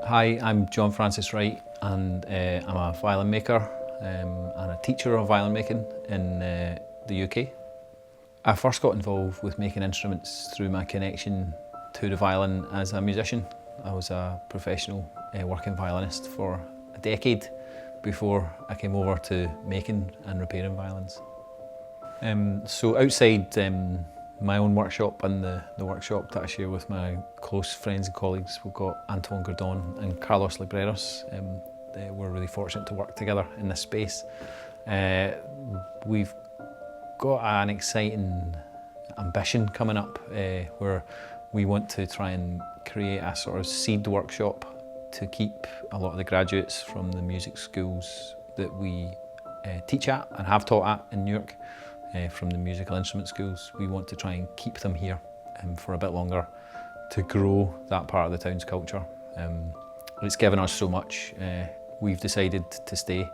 Hi, I'm John Francis Wright, and I'm a violin maker and a teacher of violin making in the UK. I first got involved with making instruments through my connection to the violin as a musician. I was a professional working violinist for a decade before I came over to making and repairing violins. So outside my own workshop and the workshop that I share with my close friends and colleagues, we've got Antoine Gordon and Carlos Libreros. We're really fortunate to work together in this space. We've got an exciting ambition coming up where we want to try and create a sort of seed workshop to keep a lot of the graduates from the music schools that we teach at and have taught at in New York, from the musical instrument schools. We want to try and keep them here for a bit longer to grow that part of the town's culture. It's given us so much. We've decided to stay,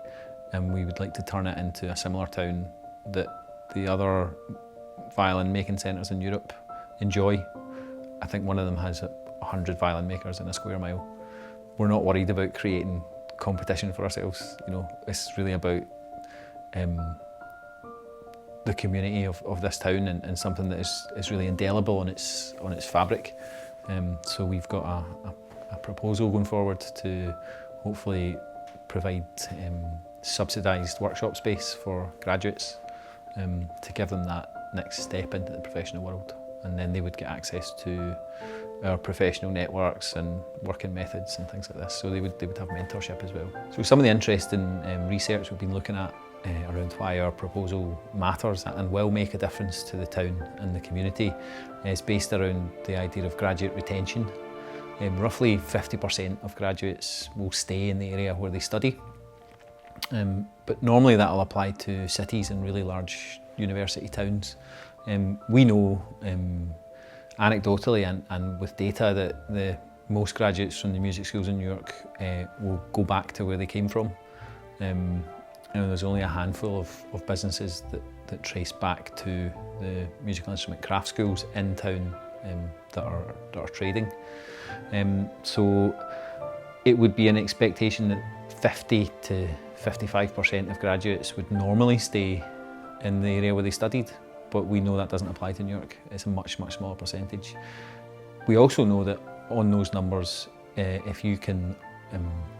and we would like to turn it into a similar town that the other violin making centres in Europe enjoy. I think one of them has 100 violin makers in a square mile. We're not worried about creating competition for ourselves. You know, it's really about the community of this town and something that is really indelible on its fabric. So we've got a proposal going forward to hopefully provide subsidised workshop space for graduates to give them that next step into the professional world, and then they would get access to our professional networks and working methods and things like this. So they would have mentorship as well. So some of the interesting research we've been looking at around why our proposal matters and will make a difference to the town and the community is based around the idea of graduate retention. Roughly 50% of graduates will stay in the area where they study, but normally that will apply to cities and really large university towns. We know anecdotally and with data that most graduates from the music schools in New York will go back to where they came from. There's only a handful of businesses that trace back to the musical instrument craft schools in town that are trading. So it would be an expectation that 50 to 55% of graduates would normally stay in the area where they studied, but we know that doesn't apply to New York. It's a much smaller percentage. We also know that on those numbers, if you can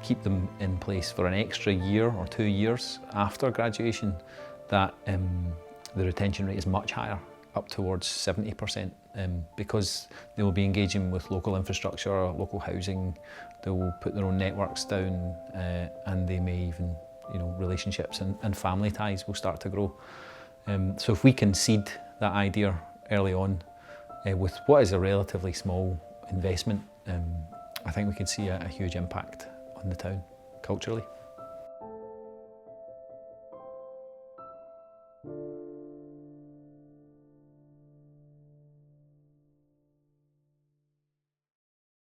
keep them in place for an extra year or 2 years after graduation, that the retention rate is much higher, up towards 70%, because they will be engaging with local infrastructure, local housing. They will put their own networks down, and they may even, relationships and family ties will start to grow. So if we can seed that idea early on with what is a relatively small investment, I think we could see a huge impact on the town culturally.